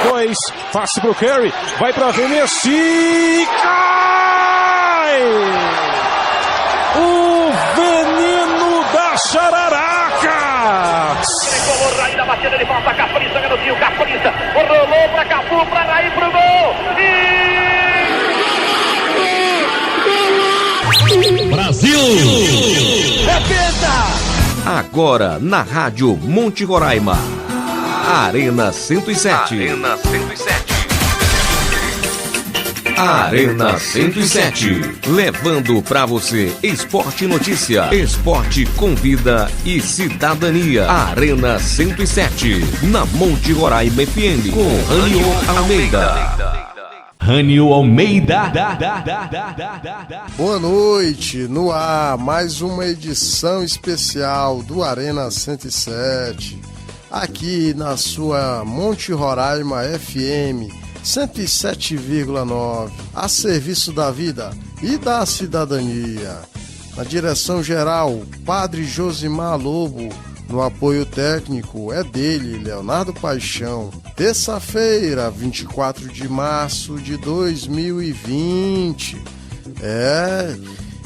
2, passe pro Curry, vai pra Vennesi, cai! O veneno da Jararaca! Entregou o Raí na batida de falta, Capriça, garotinho, Capriça, rolou pra Capu, pra Raí, pro gol! Brasil! Repita! Agora na Rádio Monte Roraima, Arena 107. Arena 107. Arena 107. Levando pra você esporte notícia, esporte com vida e cidadania. Arena 107. Na Monte Roraima FM com Rânio Almeida. Rânio Almeida. Boa noite, no ar, mais uma edição especial do Arena 107, aqui na sua Monte Roraima FM 107,9, a serviço da vida e da cidadania. Na direção geral, Padre Josimar Lobo. No apoio técnico é dele, Leonardo Paixão. Terça-feira, 24 de março de 2020.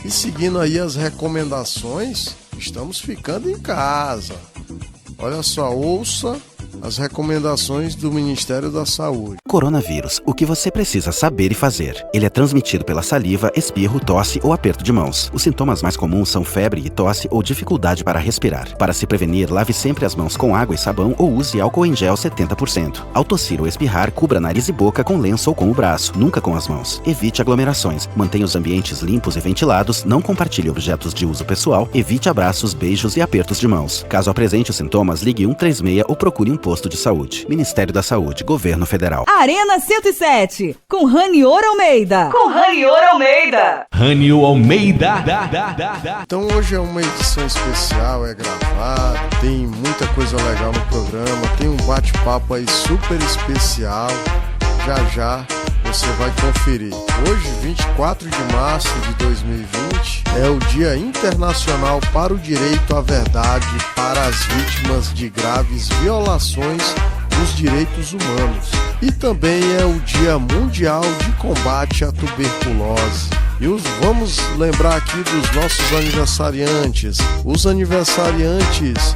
E seguindo aí as recomendações, estamos ficando em casa. Olha só, ouça as recomendações do Ministério da Saúde. Coronavírus, o que você precisa saber e fazer. Ele é transmitido pela saliva, espirro, tosse ou aperto de mãos. Os sintomas mais comuns são febre e tosse ou dificuldade para respirar. Para se prevenir, lave sempre as mãos com água e sabão ou use álcool em gel 70%. Ao tossir ou espirrar, cubra nariz e boca com lenço ou com o braço, nunca com as mãos. Evite aglomerações, mantenha os ambientes limpos e ventilados, não compartilhe objetos de uso pessoal, evite abraços, beijos e apertos de mãos. Caso apresente os sintomas, ligue 136 ou procure um posto de saúde. Ministério da Saúde, Governo Federal. Arena 107, com Ranior Almeida. Rânio Almeida. Então hoje é uma edição especial, é gravado, tem muita coisa legal no programa, tem um bate-papo aí super especial, já você vai conferir. Hoje, 24 de março de 2020, é o Dia Internacional para o Direito à Verdade para as vítimas de graves violações dos direitos humanos. E também é o Dia Mundial de Combate à Tuberculose. E vamos lembrar aqui dos nossos aniversariantes. Os aniversariantes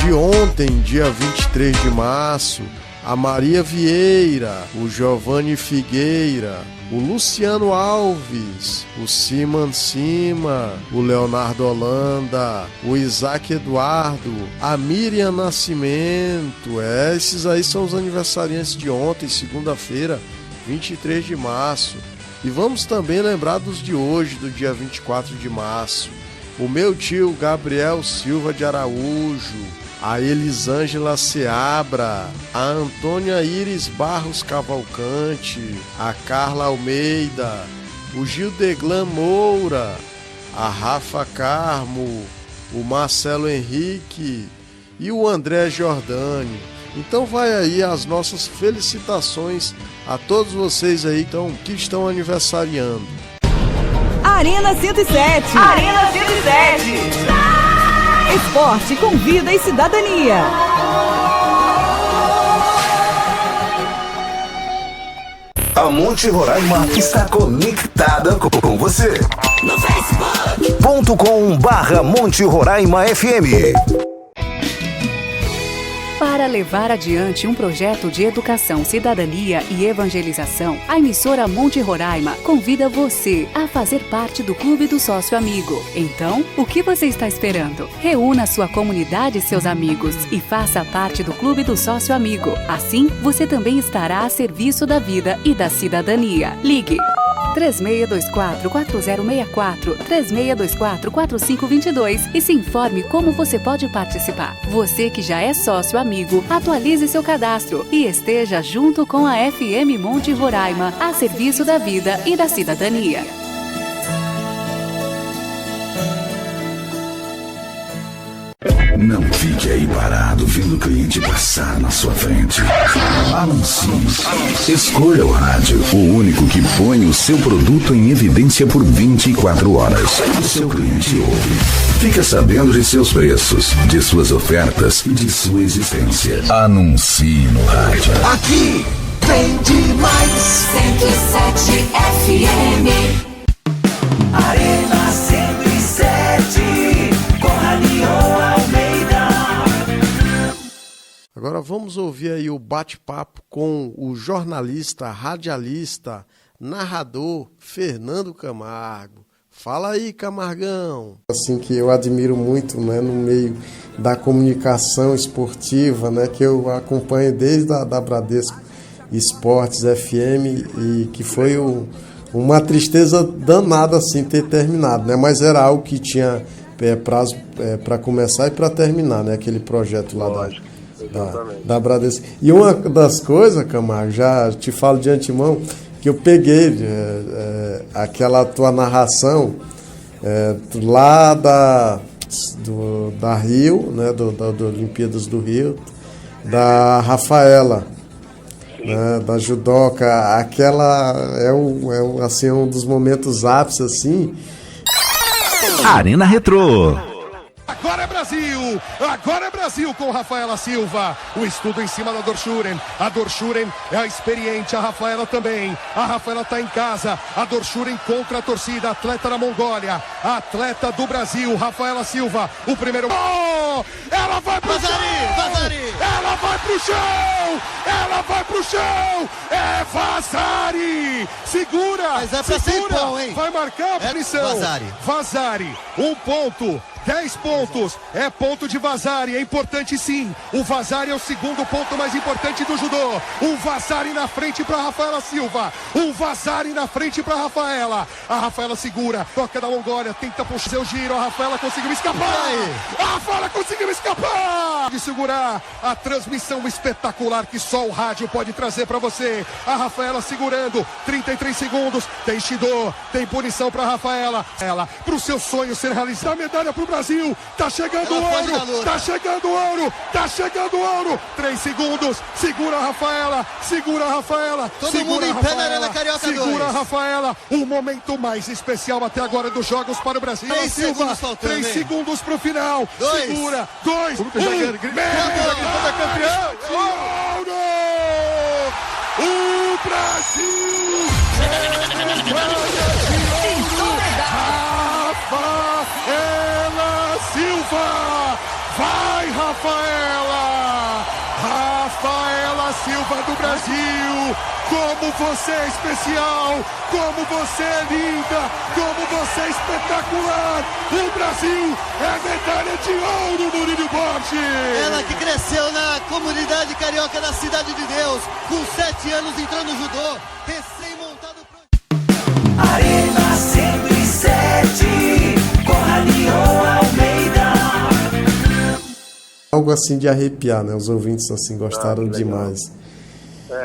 de ontem, dia 23 de março, a Maria Vieira, o Giovanni Figueira, o Luciano Alves, o Siman Cima, o Leonardo Holanda, o Isaac Eduardo, a Miriam Nascimento. Esses aí são os aniversariantes de ontem, segunda-feira, 23 de março. E vamos também lembrar dos de hoje, do dia 24 de março. O meu tio Gabriel Silva de Araújo, a Elisângela Seabra, a Antônia Iris Barros Cavalcante, a Carla Almeida, o Gildeglan Moura, a Rafa Carmo, o Marcelo Henrique e o André Jordani. Então vai aí as nossas felicitações a todos vocês aí que estão aniversariando. Arena 107. Esporte com vida e cidadania. A Monte Roraima está conectada com você. No Facebook.com/Monte Roraima FM. Para levar adiante um projeto de educação, cidadania e evangelização, a emissora Monte Roraima convida você a fazer parte do Clube do Sócio Amigo. Então, o que você está esperando? Reúna sua comunidade e seus amigos e faça parte do Clube do Sócio Amigo. Assim, você também estará a serviço da vida e da cidadania. Ligue 3624-4064, 3624-4522 e se informe como você pode participar. Você que já é sócio amigo, atualize seu cadastro e esteja junto com a FM Monte Roraima, a serviço da vida e da cidadania. Não fique aí parado vendo o cliente passar na sua frente. Anuncie. Escolha o rádio, o único que põe o seu produto em evidência por 24 horas. O seu cliente ouve. Fica sabendo de seus preços, de suas ofertas e de sua existência. Anuncie no rádio. Aqui Bem demais. 107 FM. Arena 107 com Ranion Almeida. Agora vamos ouvir aí o bate-papo com o jornalista, radialista, narrador Fernando Camargo. Fala aí, Camargão. Assim que eu admiro muito, né, no meio da comunicação esportiva, né, que eu acompanho desde a Bradesco Esportes FM e que foi uma tristeza danada assim ter terminado, né, mas era algo que tinha prazo para começar e para terminar, né, aquele projeto lá da Bradesco. E uma das coisas, Camargo, já te falo de antemão, que eu peguei aquela tua narração lá da Rio, né, do Olimpíadas do Rio, da Rafaela, né, da judoca. Aquela assim, um dos momentos ápices assim. Arena Retrô. Agora é Brasil com Rafaela Silva. O estudo em cima da Dorschuren. A Dorschuren é a experiente, a Rafaela também. A Rafaela tá em casa. A Dorschuren contra a torcida. Atleta da Mongólia. Atleta do Brasil, Rafaela Silva. O primeiro. Oh! Ela vai pro chão! Ela vai pro chão! Ela vai pro chão! É Vazari! Segura! Mas é pra ser bom, hein? Vai marcar a punição. Vazari. 1 ponto. 10 pontos, é ponto de Vazari, é importante sim. O Vazari é o segundo ponto mais importante do judô. Um Vazari na frente para Rafaela Silva. Um Vazari na frente para Rafaela. A Rafaela segura, toca da Mongólia, tenta puxar seu giro. A Rafaela conseguiu escapar. A Rafaela conseguiu escapar. De segurar a transmissão espetacular que só o rádio pode trazer para você. A Rafaela segurando, 33 segundos. Tem Shido, tem punição para Rafaela. Ela, pro seu sonho ser realizado, a medalha pro Brasil, tá chegando o ouro, tá chegando o ouro, tá chegando o ouro, 3 segundos, segura a Rafaela, todo mundo em pé na Arena Carioca 2. Segura a Rafaela, o momento mais especial até agora dos jogos para o Brasil. 3 segundos faltando, 3 segundos pro final, 2. Segura, 2, 1, campeão, ouro! O Brasil é medalha de ouro! Rafaela Silva! Vai, Rafaela! Rafaela Silva do Brasil! Como você é especial! Como você é linda! Como você é espetacular! O Brasil é medalha de ouro, Murilo Borges! Ela que cresceu na comunidade carioca da Cidade de Deus, com 7 anos entrou no judô, recém-montado... Arena 107 com Ranion Almeida. Algo assim de arrepiar, né? Os ouvintes assim gostaram demais.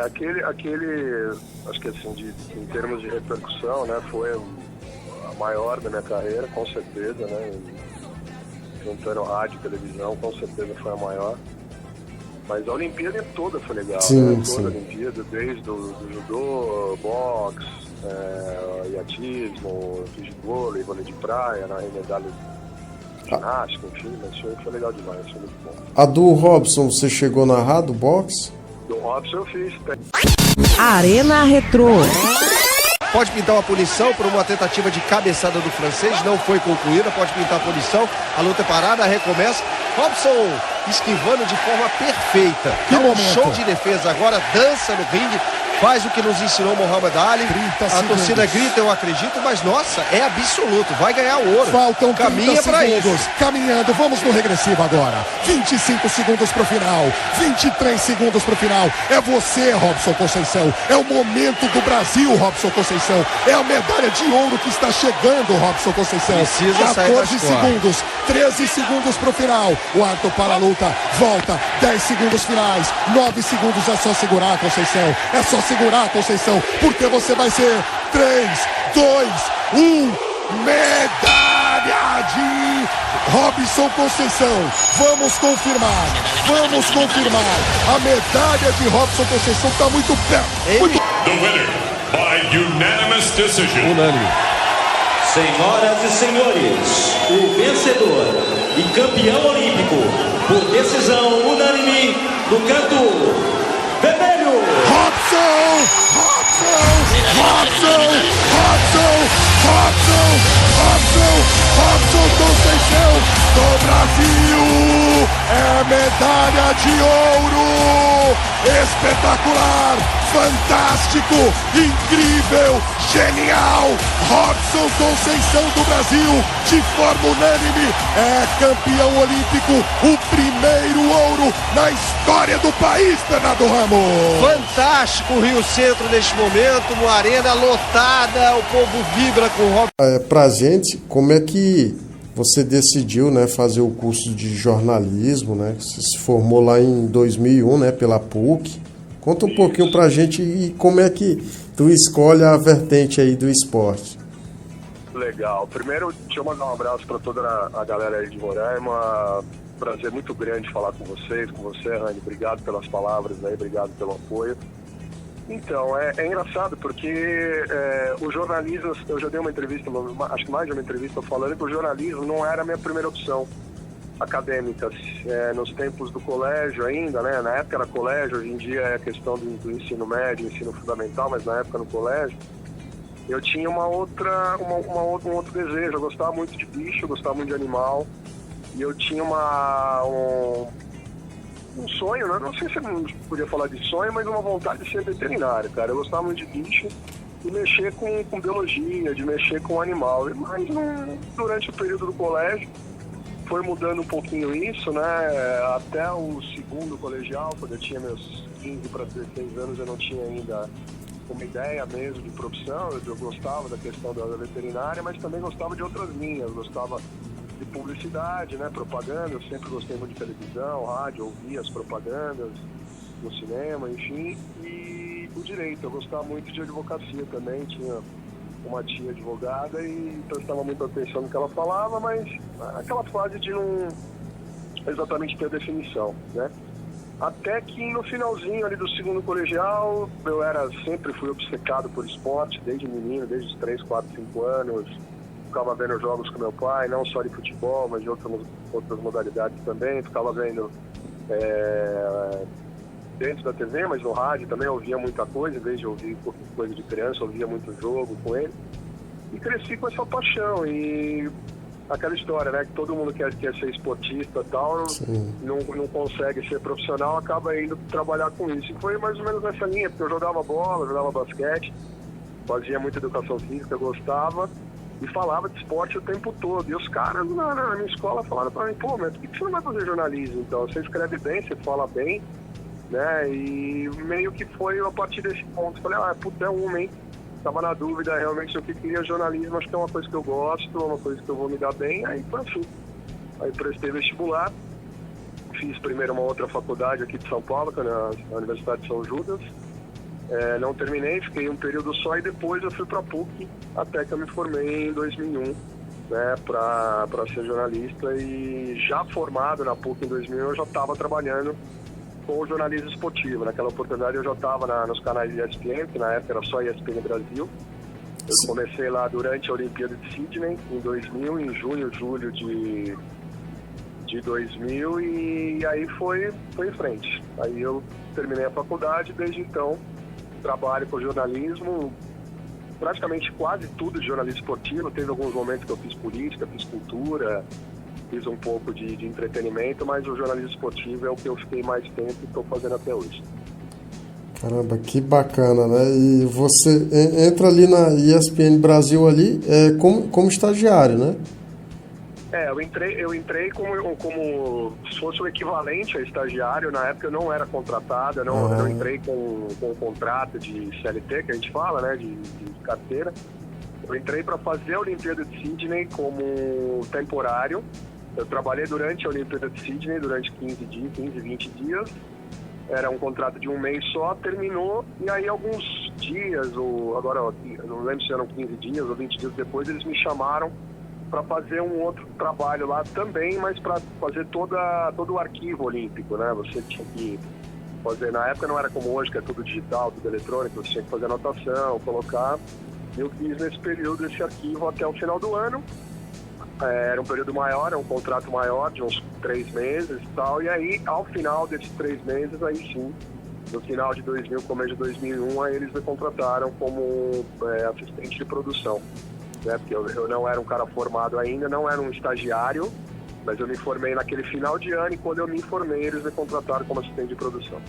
Aquele, acho que assim, em termos de repercussão, né, foi a maior da minha carreira, com certeza, né? Juntando rádio e televisão, com certeza foi a maior. Mas a Olimpíada toda foi legal, sim, né? Toda sim. a Olimpíada, desde o judô, boxe, iatismo, vôlei, vôlei de praia, na medalha de ginástica, enfim, mas foi legal demais, foi muito bom. A do Robson, você chegou a narrar do boxe? Do Robson eu fiz. Arena Retrô. Pode pintar uma punição por uma tentativa de cabeçada do francês, não foi concluída, pode pintar a punição, a luta é parada, recomeça. Robson esquivando de forma perfeita. Dá um show de defesa agora, dança no ringue, faz o que nos ensinou Muhammad Ali. A torcida grita, eu acredito, mas nossa, é absoluto, vai ganhar o ouro. Faltam 30 Caminha para isso. Caminhando, vamos no regressivo agora. 25 segundos pro final, 23 segundos pro final. É você, Robson Conceição. É o momento do Brasil, Robson Conceição. É a medalha de ouro que está chegando, Robson Conceição. Precisa 14 segundos, 13 segundos pro final. O Arthur para a luta, volta, 10 segundos finais, 9 segundos, é só segurar, Conceição. É só segurar, Conceição, porque você vai ser 3, 2, 1, medalha de Robson Conceição. Vamos confirmar. A medalha de Robson Conceição está muito perto. The winner by unanimous decision. Unânime. Senhoras e senhores, o vencedor e campeão olímpico por decisão unânime no canto vermelho, Robson medalha de ouro! Espetacular! Fantástico! Incrível! Genial! Robson Conceição do Brasil, de forma unânime, é campeão olímpico, o primeiro ouro na história do país, Bernardo Ramos! Fantástico o Rio Centro neste momento, uma arena lotada, o povo vibra com o Robson. Pra gente, como é que você decidiu, né, fazer o curso de jornalismo, né? Você se formou lá em 2001, né, pela PUC. Conta um pouquinho pra gente e como é que tu escolhe a vertente aí do esporte. Legal. Primeiro, deixa eu mandar um abraço para toda a galera aí de Roraima. Prazer muito grande falar com vocês, com você, Rani. Obrigado pelas palavras aí, obrigado pelo apoio. Então, é engraçado porque o jornalismo, eu já dei uma entrevista, acho que mais de uma entrevista falando que o jornalismo não era a minha primeira opção acadêmica. Nos tempos do colégio ainda, né? Na época era colégio, hoje em dia é questão do ensino médio, ensino fundamental, mas na época no colégio, eu tinha um outro desejo. Eu gostava muito de bicho, eu gostava muito de animal, e eu tinha um sonho, né? Não sei se eu podia falar de sonho, mas uma vontade de ser veterinário, cara. Eu gostava muito de bicho e mexer com biologia, de mexer com animal. Mas durante o período do colégio foi mudando um pouquinho isso, né? Até o segundo colegial, quando eu tinha meus 15 para 16 anos, eu não tinha ainda uma ideia mesmo de profissão. Eu gostava da questão da veterinária, mas também gostava de outras linhas. Eu gostava de publicidade, né? Propaganda. Eu sempre gostei muito de televisão, rádio, ouvia as propagandas no cinema, enfim. E o direito, eu gostava muito de advocacia também. Tinha uma tia advogada e prestava muita atenção no que ela falava, mas aquela fase de não exatamente ter definição, né? Até que no finalzinho ali do segundo colegial, sempre fui obcecado por esporte, desde menino, desde os 3, 4, 5 anos. Ficava vendo jogos com meu pai, não só de futebol, mas de outras modalidades também. Ficava vendo dentro da TV, mas no rádio também ouvia muita coisa. Em vez de ouvir coisa de criança, ouvia muito jogo com ele. E cresci com essa paixão. E aquela história, né, que todo mundo quer ser esportista e tal, não consegue ser profissional, acaba indo trabalhar com isso. E foi mais ou menos nessa linha, porque eu jogava bola, jogava basquete, fazia muita educação física, eu gostava e falava de esporte o tempo todo. E os caras na minha escola falaram pra mim: pô, mas por que você não vai fazer jornalismo então? Você escreve bem, você fala bem, né? E meio que foi a partir desse ponto. Falei, puta, é uma, hein? Tava na dúvida realmente o que queria jornalismo. Acho que é uma coisa que eu gosto, é uma coisa que eu vou me dar bem. Aí foi assim. Aí prestei vestibular, fiz primeiro uma outra faculdade aqui de São Paulo, que é na Universidade de São Judas. Não terminei, fiquei um período só e depois eu fui para a PUC, até que eu me formei em 2001, né, para ser jornalista. E já formado na PUC em 2001, eu já estava trabalhando com o jornalismo esportivo. Naquela oportunidade eu já estava nos canais de ESPN, que na época era só ESPN Brasil. Eu comecei lá durante a Olimpíada de Sydney, em 2000, em julho de 2000, e aí foi em frente. Aí eu terminei a faculdade, desde então trabalho com jornalismo, praticamente quase tudo de jornalismo esportivo. Teve alguns momentos que eu fiz política, fiz cultura, fiz um pouco de entretenimento, mas o jornalismo esportivo é o que eu fiquei mais tempo e estou fazendo até hoje. Caramba, que bacana, né? E você entra ali na ESPN Brasil ali como estagiário, né? Eu entrei como se fosse o equivalente a estagiário. Na época eu não era contratado, eu não entrei com um contrato de CLT, que a gente fala, né, de carteira. Eu entrei para fazer a Olimpíada de Sydney como temporário. Eu trabalhei durante a Olimpíada de Sydney, durante 15, 20 dias. Era um contrato de um mês só, terminou, e aí alguns dias, agora eu não lembro se eram 15 dias ou 20 dias depois, eles me chamaram para fazer um outro trabalho lá também, mas para fazer todo o arquivo olímpico, né? Você tinha que fazer, na época não era como hoje, que é tudo digital, tudo eletrônico, você tinha que fazer anotação, colocar. Eu fiz nesse período esse arquivo até o final do ano. Era um período maior, era um contrato maior, de uns 3 meses e tal, e aí, ao final desses 3 meses, aí sim, no final de 2000, começo de 2001, aí eles me contrataram como assistente de produção, né? Porque eu não era um cara formado ainda, não era um estagiário, Mas eu me formei naquele final de ano e quando eu me formei, eles me contrataram como assistente de produção.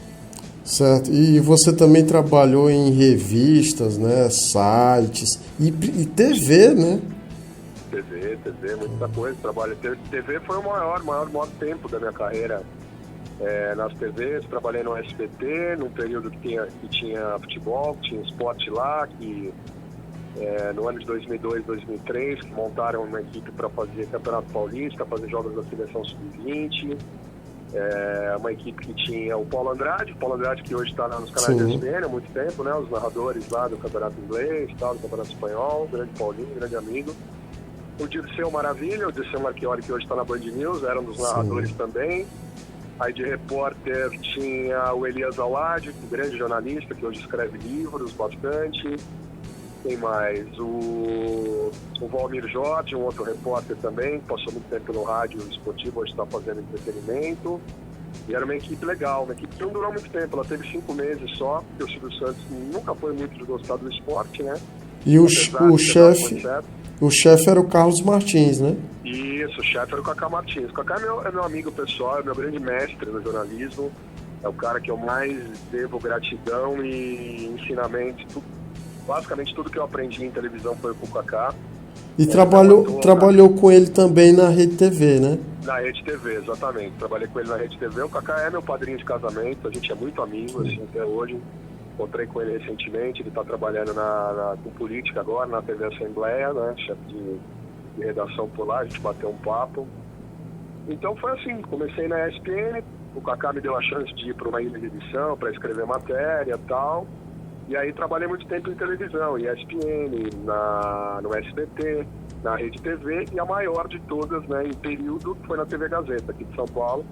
Certo. E você também trabalhou em revistas, né? Sites e TV, né? TV, muita coisa. Trabalho. TV foi o maior tempo da minha carreira nas TVs. Trabalhei no SBT, num período que tinha futebol, que tinha esporte lá, que no ano de 2002, 2003, que montaram uma equipe para fazer Campeonato Paulista, fazer jogos da Seleção Sub-20. Uma equipe que tinha o Paulo Andrade que hoje está nos canais da ESPN há muito tempo, né? Os narradores lá do Campeonato Inglês, do Campeonato Espanhol, grande Paulinho, grande amigo. O Dirceu Maravilha, o Dirceu Marchiori, que hoje está na Band News, era um dos narradores também. Aí de repórter tinha o Elias Alad, um grande jornalista que hoje escreve livros bastante. Tem mais o Valmir Jorge, um outro repórter também, que passou muito tempo no rádio esportivo, hoje está fazendo entretenimento. E era uma equipe legal, uma equipe que não durou muito tempo, ela teve 5 meses só, porque o Silvio Santos nunca foi muito de gostar do esporte, né? E o chefe era o Carlos Martins, né? Isso, o chefe era o Cacá Martins. O Cacá é meu amigo pessoal, é meu grande mestre no jornalismo, é o cara que eu mais devo gratidão e ensinamento. Basicamente tudo que eu aprendi em televisão foi com o Cacá. E trabalhou com ele também na Rede TV, né? Na Rede TV, exatamente. Trabalhei com ele na Rede TV. O Cacá é meu padrinho de casamento, a gente é muito amigo, assim, até hoje. Encontrei com ele recentemente, ele está trabalhando com política agora, na TV Assembleia, né? Chefe de redação por lá, a gente bateu um papo. Então foi assim, comecei na ESPN, o Cacá me deu a chance de ir para uma ilha de edição, para escrever matéria e tal. E aí trabalhei muito tempo em televisão, em ESPN, no SBT, na Rede TV, e a maior de todas, né, em período, foi na TV Gazeta, aqui de São Paulo.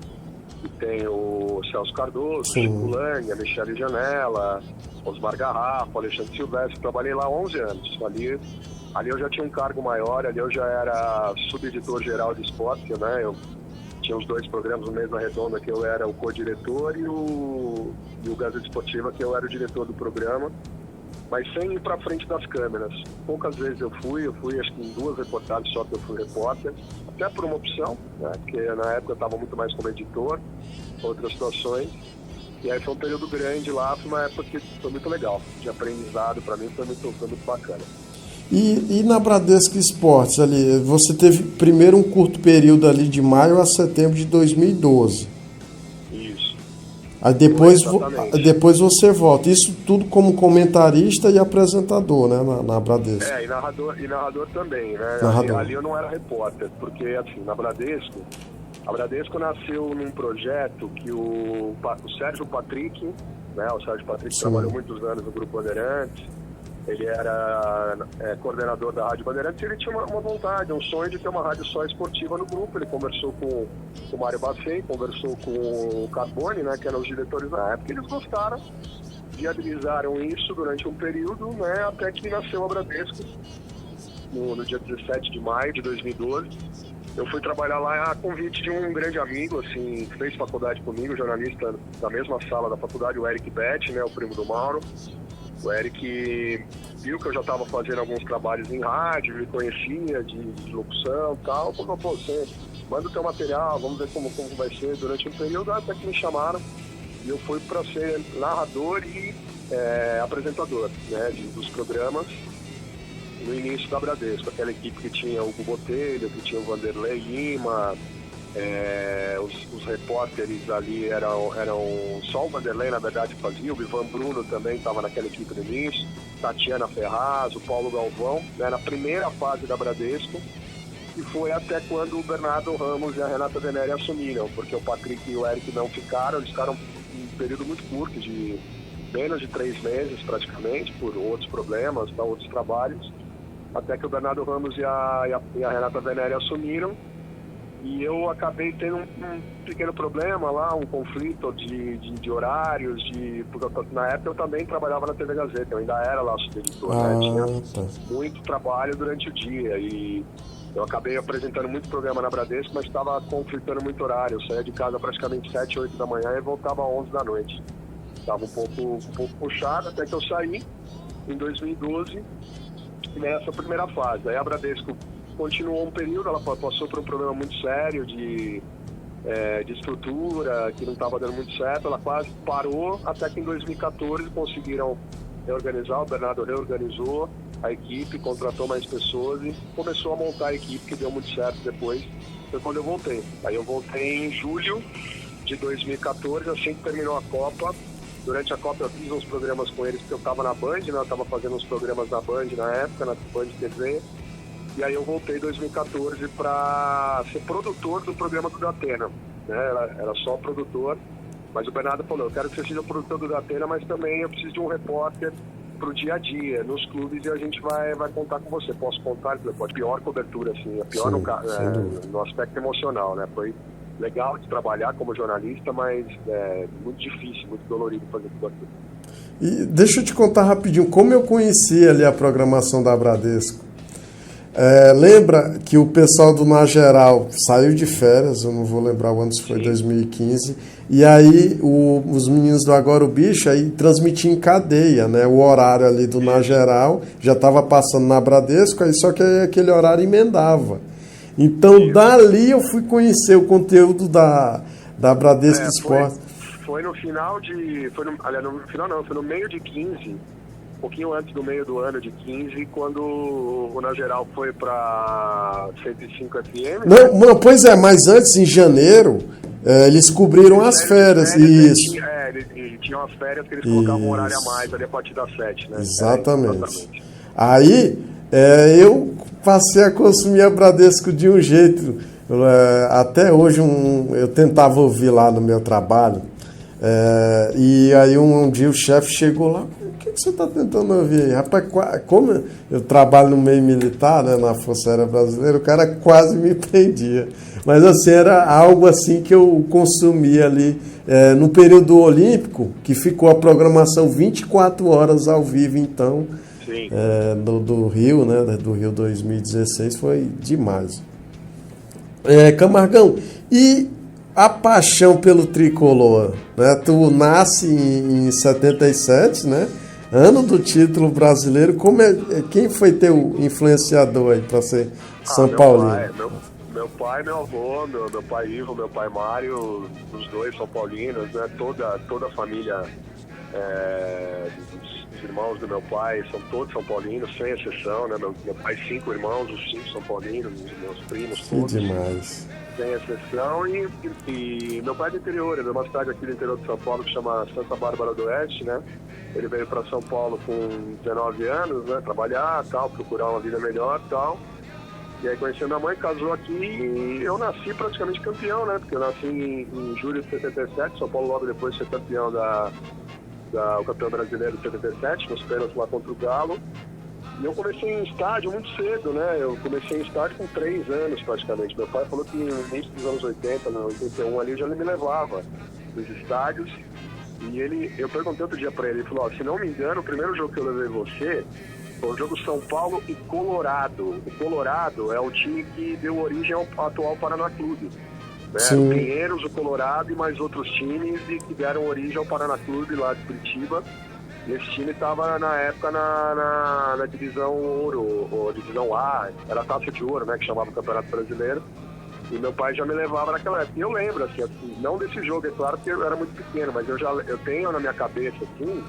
E tem o Celso Cardoso, Chico Lang, a Michele Janela, Osmar Garrafa, Alexandre Silvestre. Trabalhei lá 11 anos. Ali eu já tinha um cargo maior, ali eu já era subeditor geral de esporte, né? Eu tinha os 2 programas no Mesa Redonda, que eu era o co-diretor, e o Gazeta Esportiva, que eu era o diretor do programa, mas sem ir para frente das câmeras. Poucas vezes eu fui acho que em 2 reportagens só que eu fui repórter, até por uma opção, né? Porque na época eu estava muito mais como editor, outras situações, e aí foi um período grande lá, foi uma época que foi muito legal, de aprendizado para mim, foi muito bacana. E na Bradesco Esportes, ali, você teve primeiro um curto período ali de maio a setembro de 2012. Isso. Aí depois você volta. Isso tudo como comentarista e apresentador, né, na Bradesco. E narrador também, né? Ali eu não era repórter, porque assim, a Bradesco nasceu num projeto que o Sérgio Patrick, né? O Sérgio Patrick trabalhou muitos anos no Grupo Bandeirantes. Ele era coordenador da Rádio Bandeirantes e ele tinha uma vontade, um sonho de ter uma rádio só esportiva no grupo. Ele conversou com o Mário Baffei, conversou com o Carbone, né, que eram os diretores da época, e eles gostaram, viabilizaram isso durante um período, né, até que nasceu a Bradesco, no dia 17 de maio de 2012. Eu fui trabalhar lá a convite de um grande amigo, assim, que fez faculdade comigo, jornalista da mesma sala da faculdade, o Eric Betti, né, o primo do Mauro. O Eric viu que eu já estava fazendo alguns trabalhos em rádio, me conhecia de locução e tal. Falou, pô, você manda o teu material, vamos ver como vai ser durante um período. Até que me chamaram e eu fui para ser narrador e apresentador, né, dos programas no início da Bradesco. Aquela equipe que tinha o Hugo Botelho, que tinha o Vanderlei Lima, os repórteres ali eram só o Vanderlei, na verdade, fazia. O Ivan Bruno também estava naquela equipe no início, Tatiana Ferraz, o Paulo Galvão, né, na primeira fase da Bradesco, e foi até quando o Bernardo Ramos e a Renata Venere assumiram, porque o Patrick e o Eric não ficaram, eles ficaram um período muito curto, de menos de 3 meses praticamente, por outros problemas, outros trabalhos, até que o Bernardo Ramos e a Renata Venere assumiram. E eu acabei tendo um pequeno problema lá, um conflito de horários, porque na época eu também trabalhava na TV Gazeta, eu ainda era lá subeditor, né? Tinha muito trabalho durante o dia e eu acabei apresentando muito programa na Bradesco, mas estava conflitando muito horário. Eu saía de casa praticamente 7, 8 da manhã e voltava às 11 da noite. Estava um pouco puxado, até que eu saí em 2012 nessa primeira fase. Aí a Bradesco continuou um período, ela passou por um problema muito sério de estrutura, que não estava dando muito certo, ela quase parou, até que em 2014 conseguiram reorganizar, o Bernardo reorganizou a equipe, contratou mais pessoas e começou a montar a equipe, que deu muito certo depois, foi quando eu voltei. Aí eu voltei em julho de 2014, assim que terminou a Copa. Durante a Copa eu fiz uns programas com eles, porque eu estava na Band, né? Eu estava fazendo uns programas na Band na época, na Band TV. E aí eu voltei em 2014 para ser produtor do programa do Datena, né? Era só produtor, mas o Bernardo falou, eu quero que você seja o produtor do Datena, mas também eu preciso de um repórter pro dia a dia, nos clubes, e a gente vai contar com você. Posso contar? Pode, pior cobertura, assim, a pior no aspecto emocional, né? Foi legal de trabalhar como jornalista, mas muito difícil, muito dolorido fazer tudo aquilo. E deixa eu te contar rapidinho como eu conheci ali a programação da Bradesco. Lembra que o pessoal do Na Geral saiu de férias, eu não vou lembrar o ano, se foi 2015, e aí os meninos do Agora o Bicho aí transmitiam em cadeia, né? O horário ali do Na Geral já estava passando na Bradesco, aí só que aí aquele horário emendava. Então dali eu fui conhecer o conteúdo da Bradesco Esporte. Foi no final de... foi no meio de 15, um pouquinho antes do meio do ano de 15, quando o Na Geral foi para 105 FM. Não, pois é, mas antes, em janeiro, eles cobriram as férias. Isso. Eles tinham as férias que eles colocavam um horário a mais ali a partir das 7, né? Exatamente. Aí, eu passei a consumir a Bradesco de um jeito. Até hoje, eu tentava ouvir lá no meu trabalho. E aí, um dia o chefe chegou lá. O que você está tentando ouvir aí? Rapaz, como eu trabalho no meio militar, né, na Força Aérea Brasileira, o cara quase me prendia. Mas assim, era algo assim que eu consumia ali no período olímpico, que ficou a programação 24 horas ao vivo, então, do Rio, né, do Rio 2016, foi demais. Camargão, e a paixão pelo tricolor, né? Tu nasce em 77, né? Ano do título brasileiro. Quem foi teu influenciador aí para ser São Paulino? Meu pai, meu avô, meu pai Ivo, meu pai Mário, os dois são paulinos, né? Toda a família dos irmãos do meu pai são todos são paulinos, sem exceção, né? Meu pai 5 irmãos, os 5 são paulinos, meus primos todos. Que demais. Sem exceção, e meu pai é do interior, ele é de uma cidade aqui do interior de São Paulo que chama Santa Bárbara do Oeste, né? Ele veio para São Paulo com 19 anos, né? Trabalhar, tal, procurar uma vida melhor, tal. E aí conheci minha mãe, casou aqui e eu nasci praticamente campeão, né? Porque eu nasci em julho de 77, São Paulo logo depois de ser campeão o campeão brasileiro de 77, nos pênaltis lá contra o Galo. E eu comecei em estádio muito cedo, né? Eu comecei em estádio com 3 anos praticamente. Meu pai falou que no início dos anos 80, no 81 ali, já ele me levava nos estádios. E eu perguntei outro dia pra ele, falou, se não me engano, o primeiro jogo que eu levei você foi o jogo São Paulo e Colorado. O Colorado é o time que deu origem ao atual Paraná Clube. Né? O Pinheiros, o Colorado e mais outros times que deram origem ao Paraná Clube lá de Curitiba. E esse time estava na época na divisão ouro, ou divisão A, era a taça de ouro, né, que chamava o Campeonato Brasileiro. E meu pai já me levava naquela época. E eu lembro, assim, não desse jogo, é claro, porque eu era muito pequeno, mas eu tenho na minha cabeça, assim,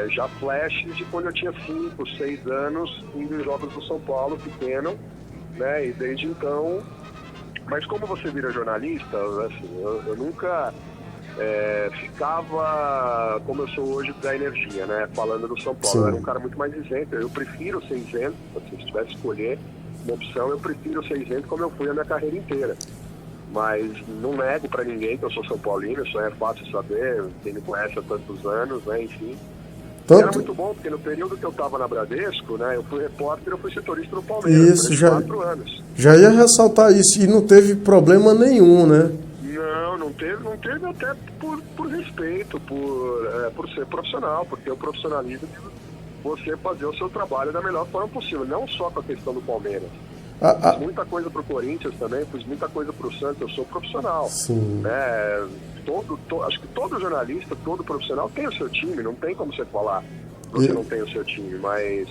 já flashes de quando eu tinha 5, 6 anos, indo em jogos do São Paulo, pequeno, né, e desde então... Mas como você vira jornalista, assim, eu nunca... ficava como eu sou hoje da energia, né? Falando do São Paulo. Eu era um cara muito mais isento. Eu prefiro ser isento, assim, se tivesse que escolher uma opção, eu prefiro ser isento como eu fui a minha carreira inteira. Mas não nego pra ninguém que eu sou São Paulino, isso é fácil saber, quem me conhece há tantos anos, né? Enfim. Era muito bom, porque no período que eu tava na Bradesco, né? Eu fui repórter, eu fui setorista no Palmeiras, isso, já, 4 anos. Já ia ressaltar isso, e não teve problema nenhum, né? Não teve até por respeito, por ser profissional, por ter o profissionalismo de você fazer o seu trabalho da melhor forma possível, não só com a questão do Palmeiras. Fiz muita coisa pro Corinthians também, fiz muita coisa pro Santos, eu sou profissional. Sim. Né? Acho que todo jornalista, todo profissional tem o seu time, não tem como você falar que você não tem o seu time, mas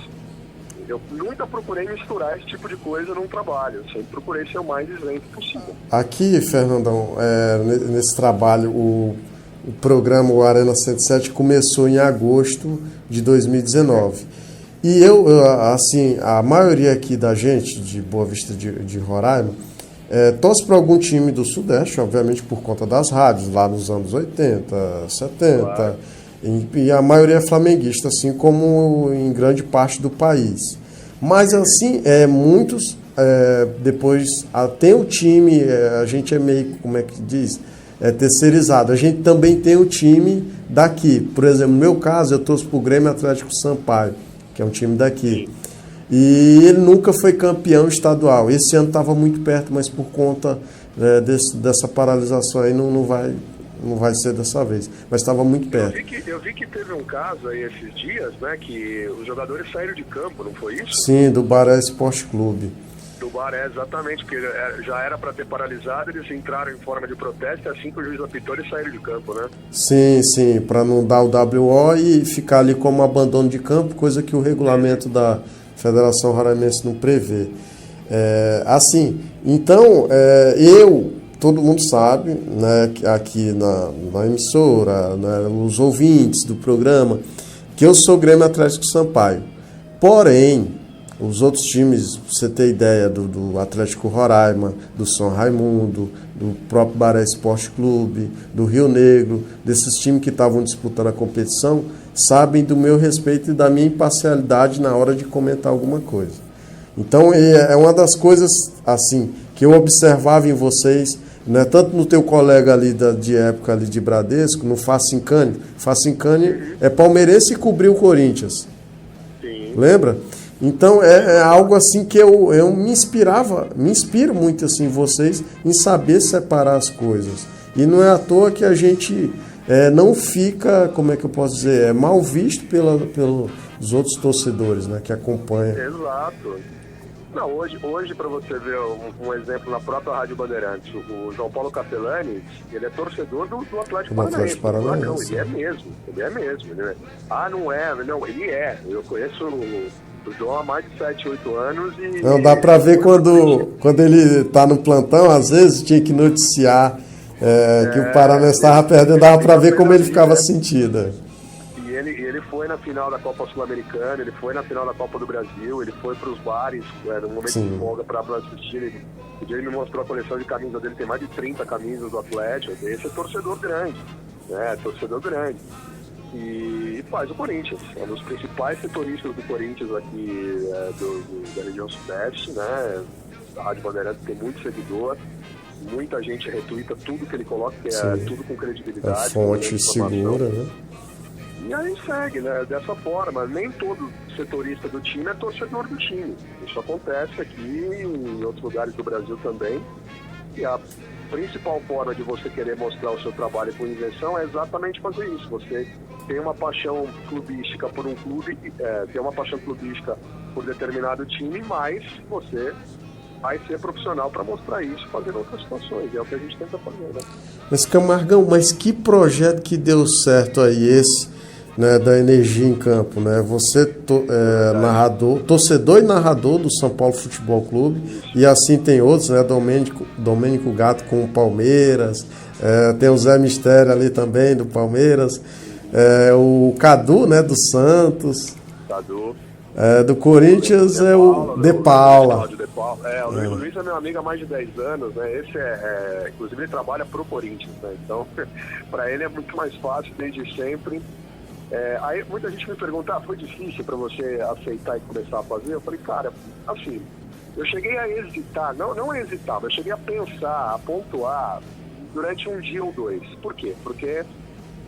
Eu nunca procurei misturar esse tipo de coisa num trabalho. Eu sempre procurei ser o mais isento possível. Aqui, Fernandão, nesse trabalho, o programa o Arena 107 começou em agosto de 2019. E assim, a maioria aqui da gente, de Boa Vista de Roraima, torce para algum time do Sudeste, obviamente por conta das rádios, lá nos anos 80, 70, claro. E a maioria é flamenguista, assim como em grande parte do país. Mas assim, muitos, depois tem o time, a gente é meio, como é que diz, terceirizado. A gente também tem o time daqui. Por exemplo, no meu caso, eu torço para o Grêmio Atlético Sampaio, que é um time daqui. E ele nunca foi campeão estadual. Esse ano estava muito perto, mas por conta dessa paralisação aí não vai ser dessa vez. Mas estava muito perto. Eu vi que teve um caso aí esses dias, né, que os jogadores saíram de campo, não foi isso? Sim, do Baré Esporte Clube. Do Baré, exatamente, porque já era para ter paralisado, eles entraram em forma de protesto, assim que o juiz apitou, eles saíram de campo, né? Sim, para não dar o WO e ficar ali como abandono de campo, coisa que o regulamento da Federação Roraimense não prevê. Assim, então, todo mundo sabe, né, aqui na emissora, né, os ouvintes do programa, que eu sou Grêmio Atlético Sampaio. Porém, os outros times, pra você ter ideia, do Atlético Roraima, do São Raimundo, do próprio Baré Esporte Clube, do Rio Negro, desses times que estavam disputando a competição, sabem do meu respeito e da minha imparcialidade na hora de comentar alguma coisa. Então, é uma das coisas, assim, que eu observava em vocês, né, tanto no teu colega ali de época ali de Bradesco, no Facincani. Facincani é palmeirense e cobriu o Corinthians. Sim. Lembra? Então é algo assim que eu me inspiro muito assim em vocês em saber separar as coisas. E não é à toa que a gente não fica, como é que eu posso dizer, mal visto pelos outros torcedores, né, que acompanham. Exato. Não, hoje para você ver um exemplo na própria Rádio Bandeirantes, o João Paulo Capelani, ele é torcedor do Atlético Paranaense. Ele é mesmo. Ele é. Eu conheço o João há mais de 7, 8 anos e... Não, dá para ver quando ele tá no plantão, às vezes tinha que noticiar que o Paraná estava perdendo, dava para ver como ele ficava sentido. E ele foi na final da Copa Sul-Americana, ele foi na final da Copa do Brasil, ele foi para os bares, no momento de folga para assistir. Ele me mostrou a coleção de camisas dele, tem mais de 30 camisas do Atlético. Esse é torcedor grande, E faz o Corinthians, é um dos principais setoristas do Corinthians aqui da região sudeste, né? A Rádio Bandeirantes tem muito seguidor, muita gente retuita tudo que ele coloca, que é tudo com credibilidade. A fonte segura, né? E aí segue, né? Dessa forma. Nem todo setorista do time é torcedor do time. Isso acontece aqui em outros lugares do Brasil também. E a principal forma de você querer mostrar o seu trabalho com isenção é exatamente fazer isso. Você tem uma paixão clubística por um clube, tem uma paixão clubística por determinado time, mas você vai ser profissional para mostrar isso fazendo outras situações. É o que a gente tenta fazer, né? Mas Camargão, que projeto que deu certo aí esse, né, da Energia em Campo, né? Você torcedor e narrador do São Paulo Futebol Clube, e assim tem outros, né? Domênico Gato com o Palmeiras, tem o Zé Mistério ali também do Palmeiras, o Cadu, né, do Santos. Cadu. Do Corinthians é o De Paula. O Luiz é meu amigo há mais de 10 anos, né? Esse inclusive ele trabalha pro Corinthians, né? Então, para ele é muito mais fácil desde sempre. Aí muita gente me pergunta, foi difícil para você aceitar e começar a fazer? Eu falei, cara, assim, eu cheguei a hesitar, não a hesitar, mas eu cheguei a pensar, a pontuar durante um dia ou dois. Por quê? Porque,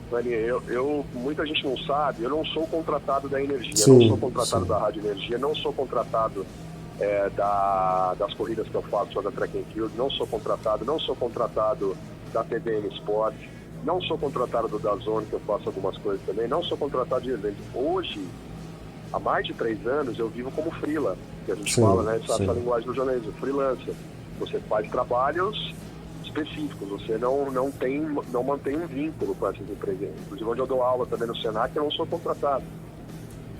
Dani, muita gente não sabe, eu não sou contratado da Energia, não sou contratado da Rádio Energia, não sou contratado das corridas que eu faço da Track and Field, não sou contratado da TVN Sport, não sou contratado do DAZN, que eu faço algumas coisas também, não sou contratado de evento. Hoje, há mais de 3 anos, eu vivo como freela, que a gente fala, né? Essa linguagem do jornalismo, freelancer. Você faz trabalhos específicos, você não mantém um vínculo com essas empresas. Inclusive, onde eu dou aula também no Senac, eu não sou contratado.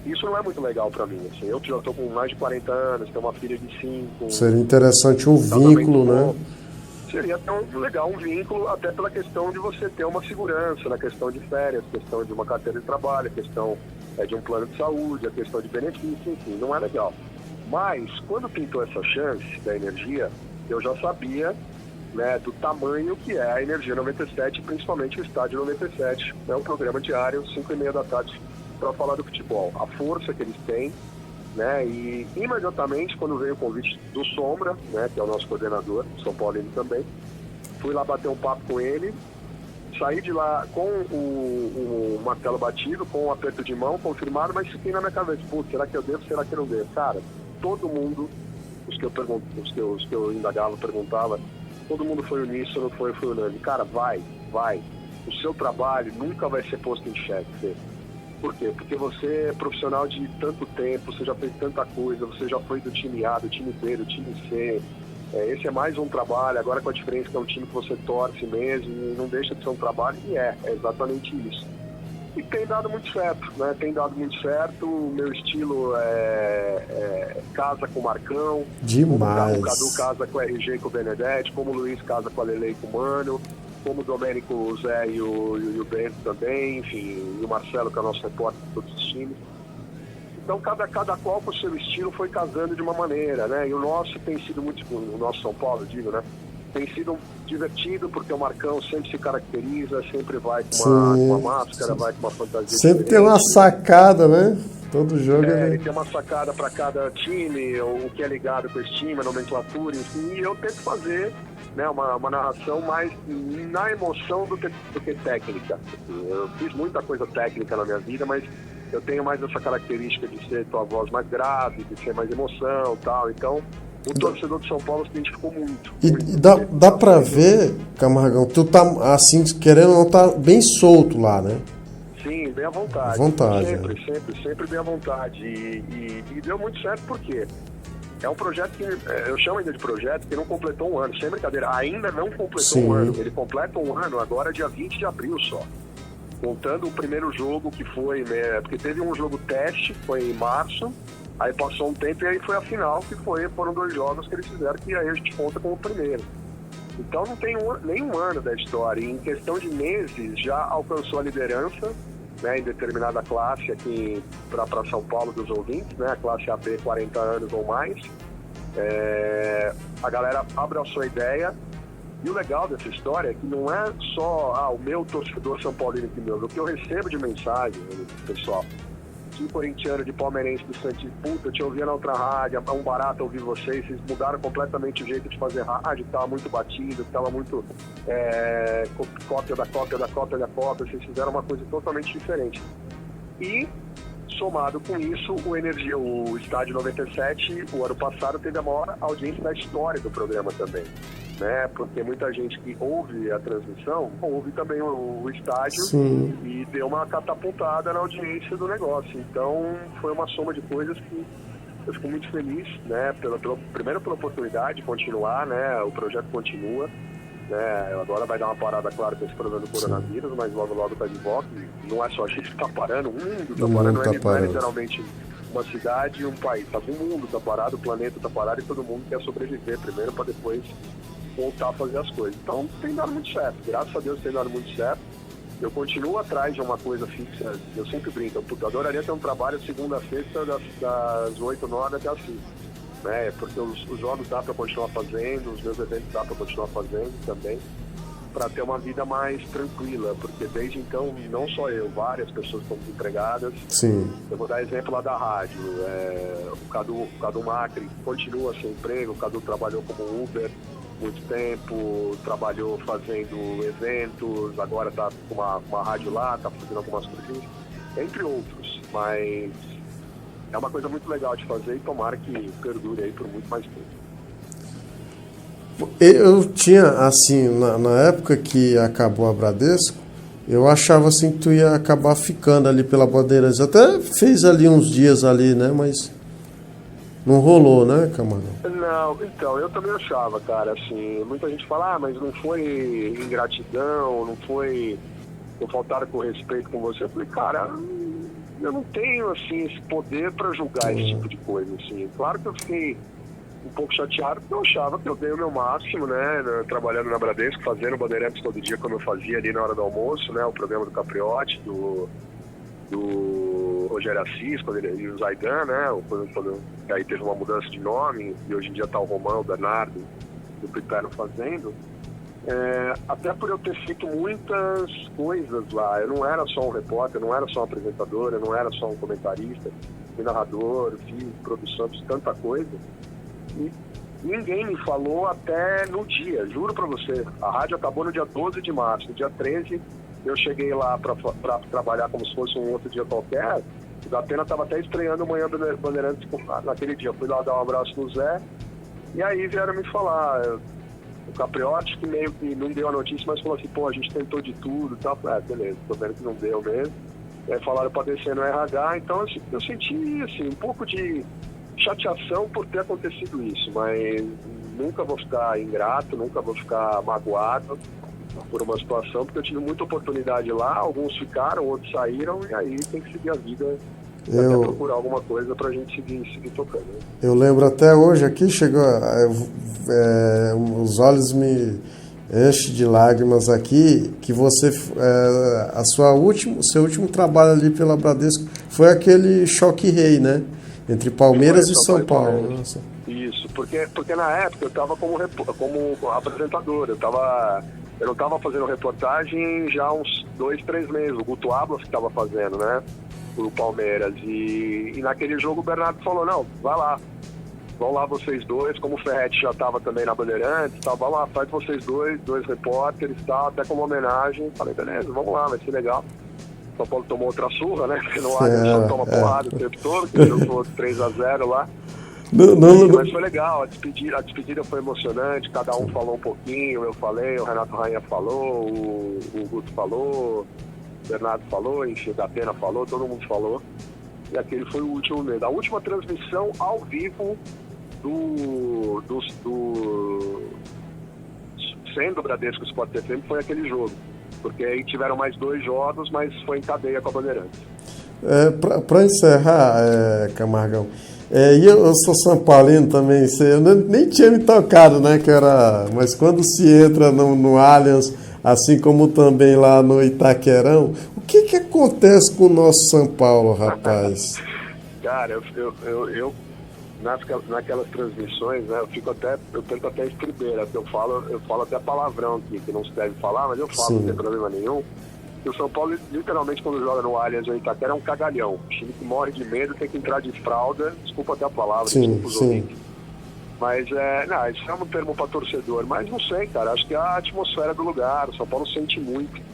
Isso não é muito legal pra mim, assim. Eu que já tô com mais de 40 anos, tenho uma filha de 5. Seria interessante um vínculo, né? Seria tão legal um vínculo, até pela questão de você ter uma segurança, na questão de férias, questão de uma carteira de trabalho, questão de um plano de saúde, a questão de benefício, enfim, não é legal. Mas, quando pintou essa chance da energia, eu já sabia, né, do tamanho que é a Energia 97, principalmente o Estádio 97. É um programa diário, 5h30 da tarde, para falar do futebol. A força que eles têm, né, e imediatamente, quando veio o convite do Sombra, né, que é o nosso coordenador, São Paulino também, fui lá bater um papo com ele, saí de lá com o martelo batido, com o aperto de mão confirmado, mas fiquei na minha cabeça, putz, será que eu devo, será que eu não devo? Cara, todo mundo, os que eu indagava, perguntava, todo mundo foi uníssono, foi unânime. Cara, vai. O seu trabalho nunca vai ser posto em xeque. Por quê? Porque você é profissional de tanto tempo, você já fez tanta coisa, você já foi do time A, do time B, do time C. Esse é mais um trabalho, agora com a diferença que é um time que você torce mesmo, e não deixa de ser um trabalho, e é exatamente isso. E tem dado muito certo, né? Tem dado muito certo, o meu estilo casa com o Marcão. Demais. O Cadu casa com o RG e com o Benedetti, como o Luiz casa com a Lele e com o Mano, como o Domênico, o Zé e o Bento também, enfim, e o Marcelo, que é o nosso repórter de todos os times. Então, cada qual com o seu estilo foi casando de uma maneira, né? E o nosso tem sido muito, o nosso São Paulo, digo, né? Tem sido divertido, porque o Marcão sempre se caracteriza, sempre vai com uma máscara, vai com uma fantasia sempre diferente. tem uma sacada, né? Todo jogo ele tem uma sacada para cada time, o que é ligado com esse time, a nomenclatura, enfim, e eu tento fazer, né, uma narração mais na emoção do que técnica. Eu fiz muita coisa técnica na minha vida, mas eu tenho mais essa característica de ser tua voz mais grave, de ser mais emoção e tal, então o torcedor de São Paulo se identificou muito. E dá pra ver, Camargão, tu tá, assim, querendo ou não, tá bem solto lá, né? Sim, bem à vontade. Sempre bem à vontade. E deu muito certo porque é um projeto que, eu chamo ainda de projeto, que não completou um ano. Sem brincadeira, ainda não completou um ano. Ele completa um ano agora, dia 20 de abril só. Contando o primeiro jogo que foi, né? Porque teve um jogo teste, foi em março. Aí passou um tempo e aí foi a final, que foram 2 jogos que eles fizeram, que aí a gente conta como o primeiro. Então não tem nenhum ano da história. E em questão de meses já alcançou a liderança, né, em determinada classe aqui para São Paulo dos ouvintes, né, a classe AB 40 anos ou mais. A galera abraçou a ideia. E o legal dessa história é que não é só o meu torcedor São Paulino que meu. O que eu recebo de mensagem, pessoal, de corintiano, de palmeirense, do Santos, puta, eu te ouvia na outra rádio, é um barato ouvir vocês mudaram completamente o jeito de fazer rádio, que tava muito batido, que tava muito cópia da cópia, vocês fizeram uma coisa totalmente diferente. E, somado com isso, o Estádio 97, o ano passado, teve a maior audiência da história do programa também, né? Porque muita gente que ouve a transmissão, ouve também o estádio. Sim. E deu uma catapultada na audiência do negócio. Então, foi uma soma de coisas que eu fico muito feliz, né? Primeiro pela oportunidade de continuar, né? O projeto continua, né? Agora vai dar uma parada, claro, com esse problema do coronavírus, mas logo tá de volta. E não é só a gente que tá parando, o mundo tá parando, não é literalmente uma cidade e um país. Tá, o mundo tá parado, o planeta tá parado e todo mundo quer sobreviver primeiro para depois voltar a fazer as coisas. Então tem dado muito certo, graças a Deus tem dado muito certo. Eu continuo atrás de uma coisa fixa, eu sempre brinco, eu adoraria ter um trabalho segunda a sexta das 8, 9 até as 5, né? Porque os jogos dá para continuar fazendo, os meus eventos dá para continuar fazendo também, para ter uma vida mais tranquila, porque desde então, não só eu, várias pessoas estão desempregadas. Sim. Eu vou dar exemplo lá da rádio, o Cadu Macri continua sem emprego, o Cadu trabalhou como Uber muito tempo, trabalhou fazendo eventos, agora tá com uma rádio lá, tá fazendo algumas coisinhas, entre outros, mas é uma coisa muito legal de fazer e tomara que perdure aí por muito mais tempo. Eu tinha, assim, na época que acabou a Bradesco, eu achava assim que tu ia acabar ficando ali pela Bandeirantes. Até fez ali uns dias ali, né, mas não rolou, né, Camarão? Não, então, eu também achava, cara, assim, muita gente fala, mas não foi ingratidão, não faltaram com respeito com você. Eu falei, cara, eu não tenho, assim, esse poder para julgar esse tipo de coisa, assim. Claro que eu fiquei um pouco chateado, porque eu achava que eu dei o meu máximo, né, trabalhando na Bradesco, fazendo Bandeirantes todo dia, como eu fazia ali na hora do almoço, né, o programa do Capriotti, do Rogério Assis, e o Zaidan, né, que aí teve uma mudança de nome, e hoje em dia tá o Romão, o Bernardo, do Pitano fazendo, até por eu ter feito muitas coisas lá. Eu não era só um repórter, eu não era só um apresentador, eu não era só um comentarista, fui narrador, fiz produção, fiz tanta coisa, e ninguém me falou até no dia, juro pra você. A rádio acabou no dia 12 de março, no dia 13 eu cheguei lá pra trabalhar como se fosse um outro dia qualquer. O Datena estava até estreando o Manhã Bandeirantes naquele dia. Eu fui lá dar um abraço no Zé, e aí vieram me falar. O Capriotti, que meio que não deu a notícia, mas falou assim, pô, a gente tentou de tudo e tal. Beleza, tô vendo que não deu mesmo. E aí falaram pra descer no RH, então eu senti, assim, um pouco de chateação por ter acontecido isso, mas nunca vou ficar ingrato, nunca vou ficar magoado por uma situação, porque eu tive muita oportunidade lá, alguns ficaram, outros saíram, e aí tem que seguir a vida, até procurar alguma coisa pra gente seguir tocando. Né? Eu lembro até hoje aqui, chegou, os olhos me enchem de lágrimas aqui, que você, o seu último trabalho ali pela Bradesco foi aquele choque rei, né? Entre Palmeiras e São Paulo. Nossa. Isso, porque na época eu estava como apresentador, eu não estava fazendo reportagem já há uns 2, 3 meses, o Guto Ablas que estava fazendo, né, pro Palmeiras, e naquele jogo o Bernardo falou, não, vai lá, vão lá vocês dois, como o Ferretti já estava também na Bandeirantes, tá, vai lá, faz vocês dois repórteres, tal, até como homenagem, falei, beleza, vamos lá, vai ser legal. São Paulo tomou outra surra, né? Porque no Allianz só toma porrada o tempo todo, que jogou 3-0 lá. Mas foi legal, a despedida foi emocionante, cada um falou um pouquinho, eu falei, o Renato Rainha falou, o Guto falou, o Bernardo falou, enfim, o Datena falou, todo mundo falou. E aquele foi o último mês. A última transmissão ao vivo sendo o Bradesco Sport FM foi aquele jogo. Porque aí tiveram mais 2 jogos, mas foi em cadeia com a Bandeirantes. Para encerrar, Camargão, e eu sou São Paulino também, eu nem tinha me tocado, né, mas quando se entra no Allianz, assim como também lá no Itaquerão, o que acontece com o nosso São Paulo, rapaz? Cara, eu naquelas transmissões, né, eu tento até estribeira, eu falo até palavrão aqui, que não se deve falar, mas eu falo, Sim. Não tem problema nenhum. E o São Paulo, literalmente, quando joga no Allianz ou Itaquera, é um cagalhão. O time que morre de medo tem que entrar de fralda, desculpa até a palavra, desculpa os ouvintes. Mas, isso é um termo para torcedor, mas não sei, cara, acho que é a atmosfera do lugar, o São Paulo sente muito.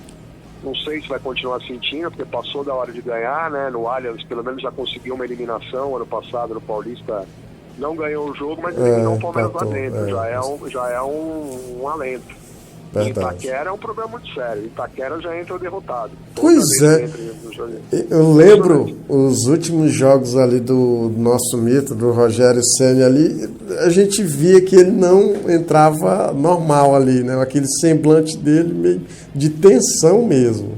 Não sei se vai continuar sentindo, porque passou da hora de ganhar, né? No Allianz, pelo menos já conseguiu uma eliminação. Ano passado, no Paulista, não ganhou o jogo, mas eliminou o Palmeiras lá dentro. Já é um alento. E Itaquera é um problema muito sério. Itaquera já entra derrotado. Pois é. Eu lembro os últimos jogos ali do nosso mito, do Rogério Ceni ali, a gente via que ele não entrava normal ali, né? Aquele semblante dele meio de tensão mesmo.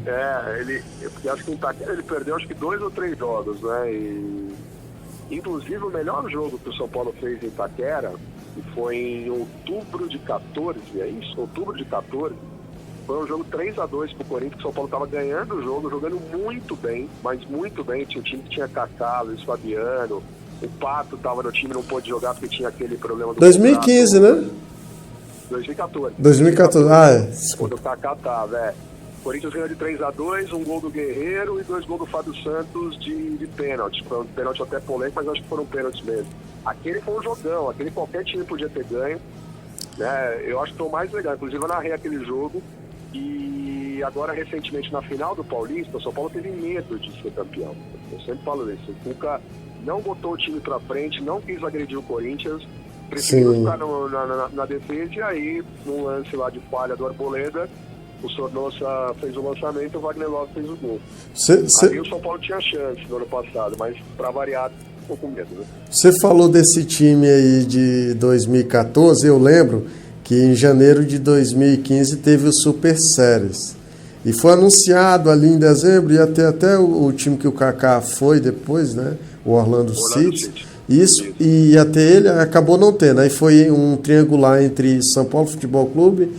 Porque acho que em Itaquera ele perdeu acho que 2 ou 3 jogos, né? E inclusive o melhor jogo que o São Paulo fez em Itaquera, que foi em outubro de 14, é isso? Outubro de 14, foi um jogo 3-2 pro Corinthians, que o São Paulo estava ganhando o jogo, jogando muito bem, mas muito bem. Tinha um time que tinha Kaká, Luiz Fabiano, o Pato estava no time, não pôde jogar porque tinha aquele problema do 2015, contrato. Né? 2014. 2014, quando o Kaká tava, O Corinthians ganhou de 3-2, um gol do Guerreiro e 2 gols do Fábio Santos de pênalti. Foi um pênalti até polêmico, mas acho que foram pênaltis mesmo. Aquele foi um jogão, aquele qualquer time podia ter ganho. Né? Eu acho que foi o mais legal. Inclusive eu narrei aquele jogo e agora recentemente na final do Paulista, o São Paulo teve medo de ser campeão. Eu sempre falo isso. O Cuca não botou o time pra frente, não quis agredir o Corinthians, preferiu ficar na defesa, e aí, num lance lá de falha do Arboleda, o Sornosa fez o lançamento e o Wagner Love fez o gol. Aí o São Paulo tinha chance no ano passado, mas pra variar, ficou com medo, né? Você falou desse time aí de 2014, eu lembro que em janeiro de 2015 teve o Super Séries. E foi anunciado ali em dezembro, ia ter até o time que o Kaká foi depois, né? O Orlando City. Isso, e ia ter ele, acabou não tendo. Aí foi um triangular entre São Paulo Futebol Clube,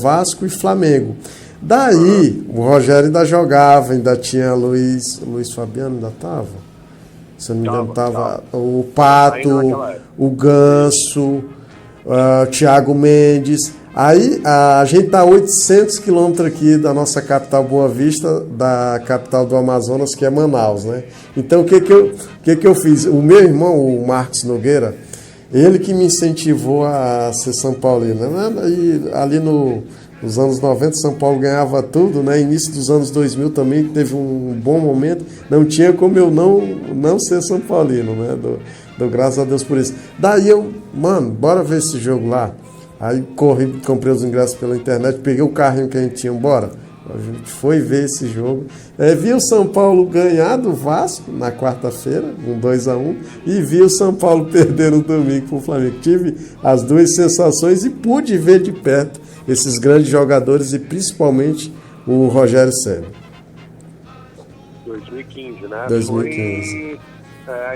Vasco e Flamengo. Daí, o Rogério ainda jogava, ainda tinha Luiz Fabiano, ainda estava? Se eu não me engano, estava o Pato, o Ganso, o Thiago Mendes. Aí a gente está a 800 quilômetros aqui da nossa capital Boa Vista, da capital do Amazonas, que é Manaus, né? Então o que eu fiz? O meu irmão, o Marcos Nogueira, ele que me incentivou a ser São Paulino, né? E ali nos anos 90, São Paulo ganhava tudo, né? Início dos anos 2000 também teve um bom momento. Não tinha como eu não ser São Paulino, né? Dou graças a Deus por isso. Daí mano, bora ver esse jogo lá. Aí comprei os ingressos pela internet, peguei o carrinho que a gente tinha, bora. A gente foi ver esse jogo. Vi o São Paulo ganhar do Vasco na quarta-feira, 2-1, e vi o São Paulo perder no domingo para o Flamengo. Tive as duas sensações e pude ver de perto esses grandes jogadores e principalmente o Rogério Ceni. 2015, né? 2015.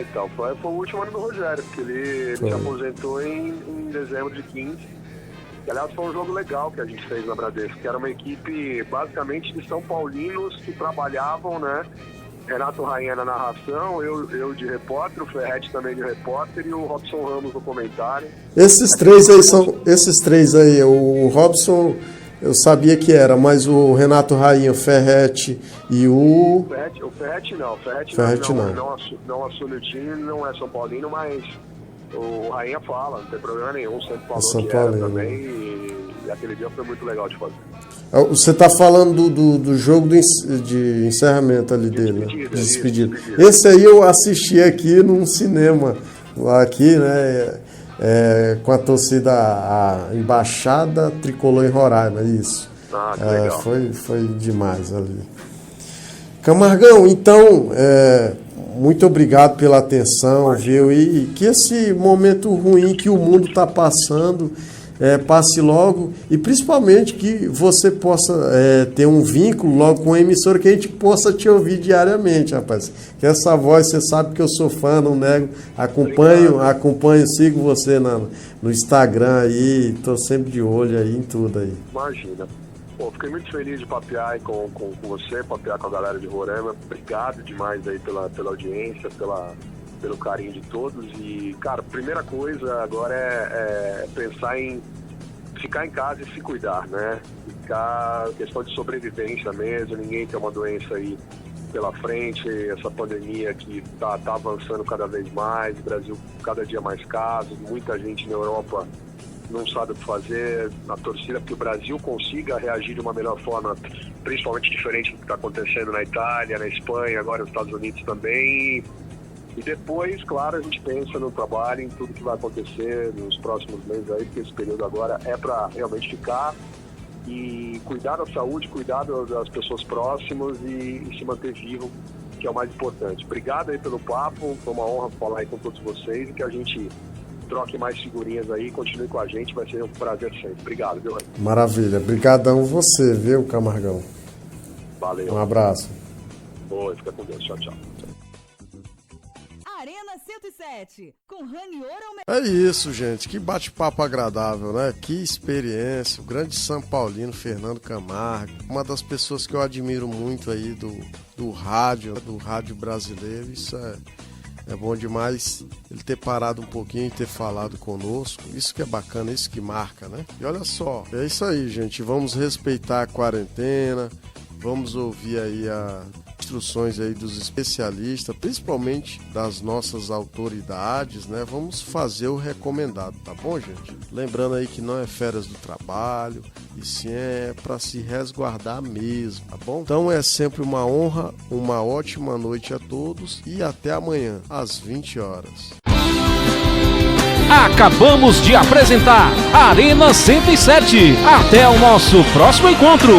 Então, foi o último ano do Rogério, porque ele se aposentou em dezembro de 15. E, aliás, foi um jogo legal que a gente fez na Bradesco, que era uma equipe basicamente de São Paulinos que trabalhavam, né? Renato Rainha na narração, eu de repórter, o Ferretti também de repórter e o Robson Ramos no comentário. Esses três aí, o Robson eu sabia que era, mas o Renato Rainha, o Ferretti e o Ferretti não. Não assume o time, não é São Paulino, mas o Rainha fala, não tem problema nenhum, sempre falou que era também, e aquele dia foi muito legal de fazer. Você está falando do jogo de encerramento ali dele, de despedida. Esse aí eu assisti aqui num cinema, aqui, né, com a torcida, a Embaixada Tricolor em Roraima, isso. Que legal. Foi demais ali. Camargão, então, muito obrigado pela atenção, viu? E que esse momento ruim que o mundo está passando passe logo e principalmente que você possa ter um vínculo logo com a emissora, que a gente possa te ouvir diariamente, rapaz. Que essa voz, você sabe que eu sou fã, não nego, acompanho, sigo você no Instagram aí, tô sempre de olho aí em tudo aí. Imagina. Pô, fiquei muito feliz de papear aí com você, papear com a galera de Roraima. Obrigado demais aí pela audiência, pelo carinho de todos. E, cara, primeira coisa agora é pensar em ficar em casa e se cuidar, né? Questão de sobrevivência mesmo, ninguém tem uma doença aí pela frente, essa pandemia que tá avançando cada vez mais, o Brasil cada dia mais casos, muita gente na Europa não sabe o que fazer, a torcida para que o Brasil consiga reagir de uma melhor forma, principalmente diferente do que está acontecendo na Itália, na Espanha, agora nos Estados Unidos também. E depois, claro, a gente pensa no trabalho, em tudo que vai acontecer nos próximos meses aí, porque esse período agora é para realmente ficar e cuidar da saúde, cuidar das pessoas próximas e se manter vivo, que é o mais importante. Obrigado aí pelo papo, foi uma honra falar aí com todos vocês e que a gente troque mais figurinhas aí, continue com a gente, vai ser um prazer sempre. Obrigado, viu? Maravilha, obrigadão você, viu, Camargão? Valeu. Um abraço. Oi, fica com Deus, tchau, tchau. Arena 107, com Ranior Almeida. É isso, gente, que bate-papo agradável, né? Que experiência, o grande São Paulino Fernando Camargo, uma das pessoas que eu admiro muito aí do rádio brasileiro. Isso é bom demais ele ter parado um pouquinho e ter falado conosco. Isso que é bacana, isso que marca, né? E olha só, é isso aí, gente. Vamos respeitar a quarentena, vamos ouvir aí as instruções aí dos especialistas, principalmente das nossas autoridades, né? Vamos fazer o recomendado, tá bom, gente? Lembrando aí que não é férias do trabalho, e sim é para se resguardar mesmo, tá bom? Então é sempre uma honra, uma ótima noite a todos e até amanhã, às 20 horas. Acabamos de apresentar Arena 107. Até o nosso próximo encontro.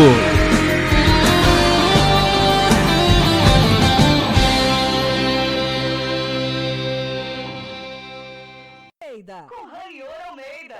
Com Ranior Almeida.